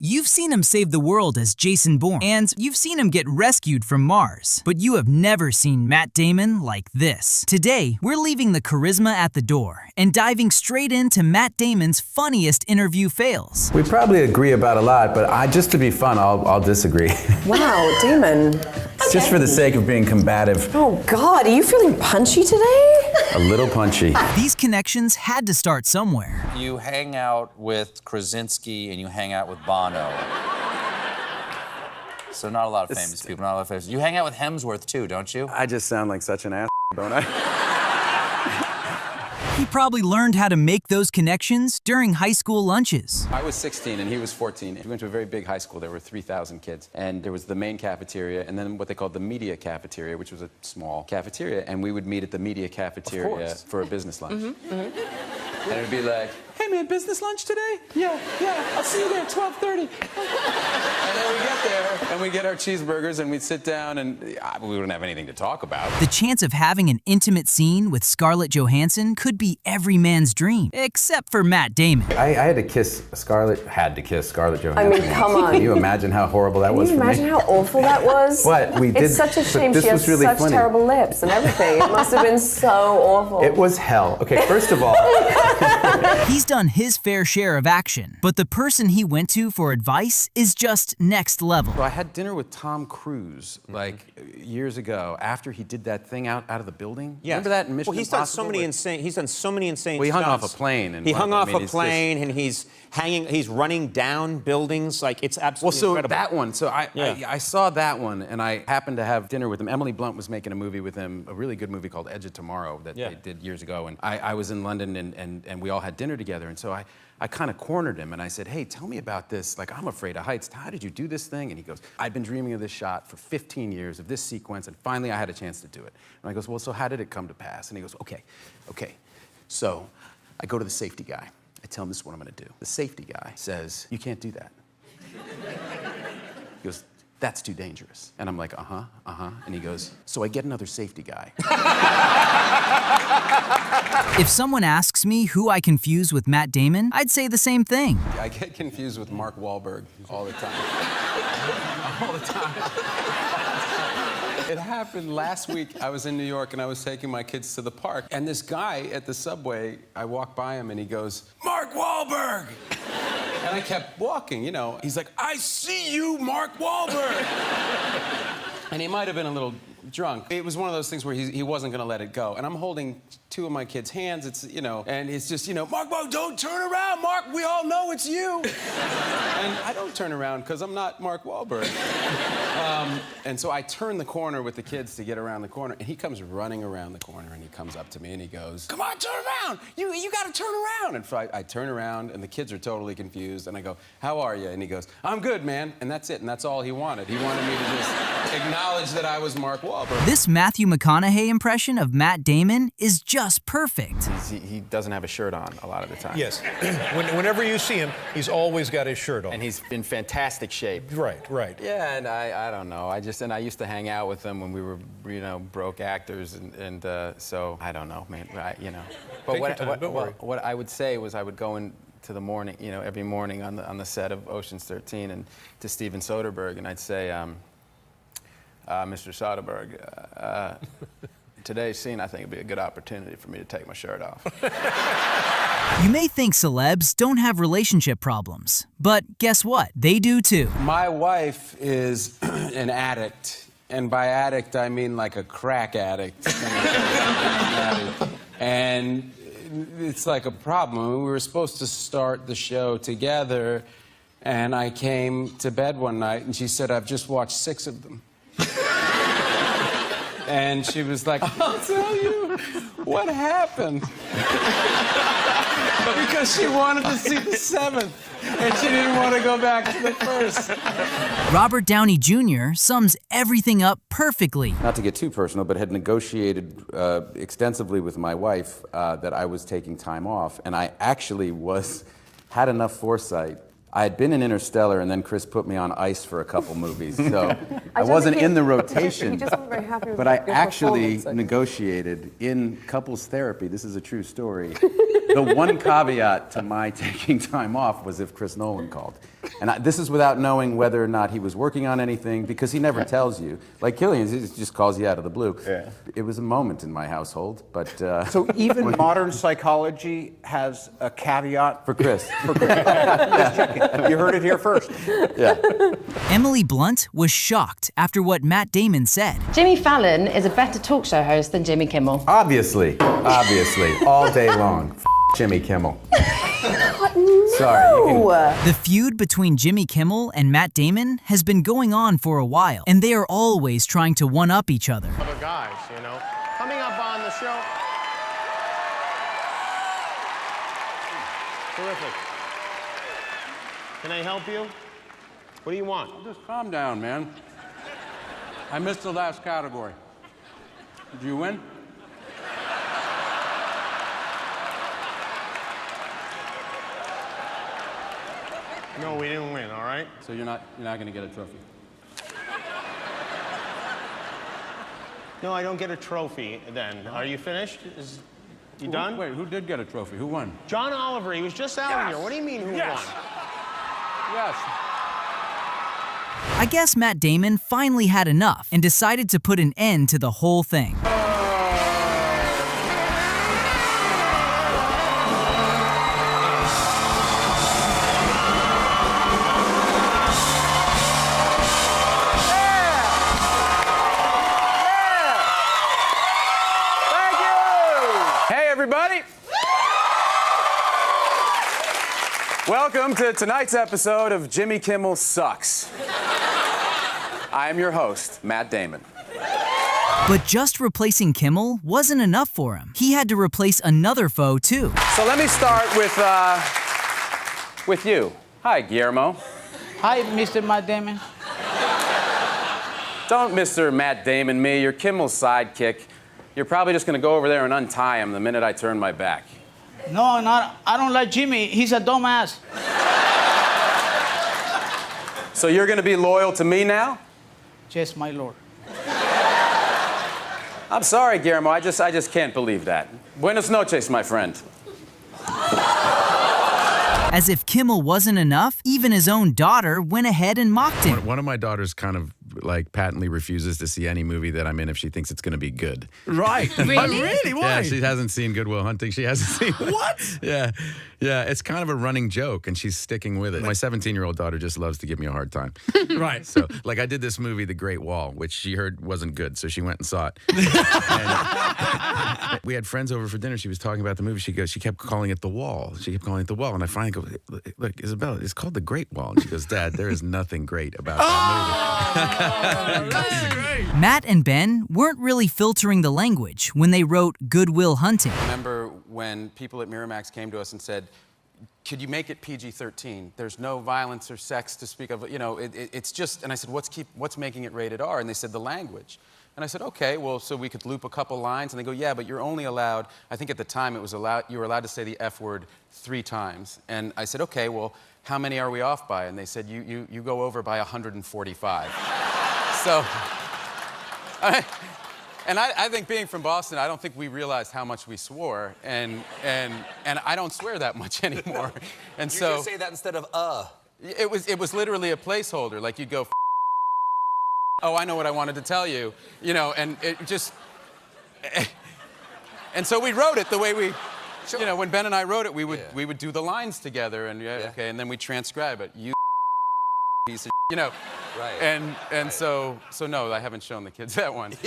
You've seen him save the world as Jason Bourne, and you've seen him get rescued from Mars. But you have never seen Matt Damon like this. Today, we're leaving the charisma at the door and diving straight into Matt Damon's funniest interview fails. We probably agree about a lot, but just to be fun, I'll disagree. Wow, Damon. It's just for the sake of being combative. Oh God, are you feeling punchy today? A little punchy. These connections had to start somewhere. You hang out with Krasinski and you hang out with Bono. So not a lot of famous people, not a lot of famous. You hang out with Hemsworth too, don't you? I just sound like such an ass, don't I? He probably learned how to make those connections during high school lunches. I was 16 and he was 14. We went to a very big high school. There were 3,000 kids. And there was the main cafeteria and then what they called the media cafeteria, which was a small cafeteria. And we would meet at the media cafeteria for a business lunch. And it would be like, hey man, business lunch today? Yeah, I'll see you there at 12:30. And then we get there and we get our cheeseburgers and we'd sit down and we wouldn't have anything to talk about. The chance of having an intimate scene with Scarlett Johansson could be every man's dream, except for Matt Damon. I had to kiss Scarlett Johansson. I mean, come on. Can you imagine how horrible that was for me? Can you imagine how awful that was? What? We did. It's such a shame she has really such funny. terrible lips and everything. It must have been so awful. It was hell. Okay, first of all. He's done his fair share of action, but the person he went to for advice is just next level. So I had dinner with Tom Cruise like years ago after he did that thing out of the building. Yeah. Remember that in Mission Well, he's done Impossible? so many insane Well, he hung stunts. off a plane. And he hung off a it's plane and he's running down buildings. Like, it's absolutely incredible. That one. So I saw that one, and I happened to have dinner with him. Emily Blunt was making a movie with him, a really good movie called Edge of Tomorrow that they did years ago. And I was in London, and we all had dinner together. And so I kind of cornered him, and I said, hey, tell me about this. Like, I'm afraid of heights. How did you do this thing? And he goes, I've been dreaming of this shot for 15 years, of this sequence, and finally I had a chance to do it. And I goes, well, so how did it come to pass? And he goes, okay. So I go to the safety guy. I tell him this is what I'm gonna do. The safety guy says, you can't do that. He goes, that's too dangerous. And I'm like, And he goes, so I get another safety guy. If someone asks me who I confuse with Matt Damon, I'd say the same thing. I get confused with Mark Wahlberg all the time. All the time. It happened last week. I was in New York and I was taking my kids to the park. And this guy at the subway, I walked by him and he goes, Mark Wahlberg! And I kept walking, you know. He's like, I see you, Mark Wahlberg! And he might have been a little drunk. It was one of those things where he wasn't gonna let it go. And I'm holding two of my kids' hands, and it's just, Mark, don't turn around, Mark, we all know it's you. And I don't turn around because I'm not Mark Wahlberg. And so I turn the corner with the kids to get around the corner, and he comes running around the corner, and he comes up to me, and he goes, come on, turn around, you gotta turn around. And so I turn around, and the kids are totally confused, and I go, how are you? And he goes, I'm good, man. And that's it, and that's all he wanted. He wanted me to just acknowledge that I was Mark Wahlberg. This Matthew McConaughey impression of Matt Damon is just perfect. He doesn't have a shirt on a lot of the time. Yes. Whenever you see him, he's always got his shirt on. And he's in fantastic shape. Right. Yeah, and I don't know. I used to hang out with him when we were, broke actors, and so I don't know, man. But Take your time, don't worry. what I would say was I would go into the morning, every morning on the set of Ocean's 13 and to Steven Soderbergh, and I'd say, Mr. Soderbergh, today's scene I think would be a good opportunity for me to take my shirt off. You may think celebs don't have relationship problems, but guess what? They do too. My wife is an addict, and by addict I mean like a crack addict. And it's like a problem. We were supposed to start the show together, and I came to bed one night and she said, I've just watched 6 of them. And she was like, I'll tell you what happened. Because she wanted to see the 7th, and she didn't want to go back to the 1st. Robert Downey Jr. sums everything up perfectly. Not to get too personal, but had negotiated extensively with my wife that I was taking time off, and I actually had enough foresight I had been in Interstellar, and then Chris put me on ice for a couple movies, so I don't wasn't think in the he rotation. just wasn't very happy with But I your actually performance. negotiated in couples therapy, this is a true story, the one caveat to my taking time off was if Chris Nolan called. And this is without knowing whether or not he was working on anything, because he never tells you. Like Killian, he just calls you out of the blue. Yeah. It was a moment in my household, but... So even modern psychology has a caveat? For Chris. Just checking. You heard it here first. Yeah. Emily Blunt was shocked after what Matt Damon said. Jimmy Fallon is a better talk show host than Jimmy Kimmel. Obviously, all day long. Jimmy Kimmel. Sorry. The feud between Jimmy Kimmel and Matt Damon has been going on for a while, and they are always trying to one-up each other. Other guys, you know. Coming up on the show. Terrific. Can I help you? What do you want? Just calm down, man. I missed the last category. Did you win? No, we didn't win, all right? So you're not going to get a trophy. No, I don't get a trophy then. Are you finished? You done? Wait, who did get a trophy? Who won? John Oliver, he was just out here. What do you mean who won? Yes. I guess Matt Damon finally had enough and decided to put an end to the whole thing. Everybody. Welcome to tonight's episode of Jimmy Kimmel Sucks. I am your host, Matt Damon. But just replacing Kimmel wasn't enough for him. He had to replace another foe, too. So let me start with you. Hi, Guillermo. Hi, Mr. Matt Damon. Don't Mr. Matt Damon me. You're Kimmel's sidekick. You're probably just going to go over there and untie him the minute I turn my back. No, I don't like Jimmy. He's a dumbass. So you're going to be loyal to me now? Yes, my lord. I'm sorry, Guillermo. I just can't believe that. Buenas noches, my friend. As if Kimmel wasn't enough, even his own daughter went ahead and mocked him. One of my daughters kind of like patently refuses to see any movie that I'm in if she thinks it's going to be good. Right. Really? Really? Why? Yeah, she hasn't seen Good Will Hunting. She hasn't seen What? Yeah. It's kind of a running joke, and she's sticking with it. My 17-year-old daughter just loves to give me a hard time. Right. So, like, I did this movie, The Great Wall, which she heard wasn't good, so she went and saw it. And we had friends over for dinner. She was talking about the movie. She kept calling it The Wall. She kept calling it The Wall, and I finally go, look, Isabella, it's called The Great Wall. And she goes, Dad, there is nothing great about that movie. That's great. Matt and Ben weren't really filtering the language when they wrote Good Will Hunting. Remember when people at Miramax came to us and said, could you make it PG-13? There's no violence or sex to speak of. You know, it's just, and I said, what's making it rated R? And they said, the language. And I said, okay, well, so we could loop a couple lines. And they go, yeah, but you're only allowed, I think at the time it was allowed, you were allowed to say the F word 3 times. And I said, okay, well, how many are we off by? And they said, you go over by 145. So, and I think being from Boston, I don't think we realized how much we swore, and I don't swear that much anymore. And You so just say that instead of it was literally a placeholder. Like you'd go, oh, I know what I wanted to tell you, you know, and it just, and so we wrote it the way we, you know, when Ben and I wrote it, we would do the lines together, and okay, and then we transcribe it. You piece of, you know, Right. and so no, I haven't shown the kids that one. Yeah.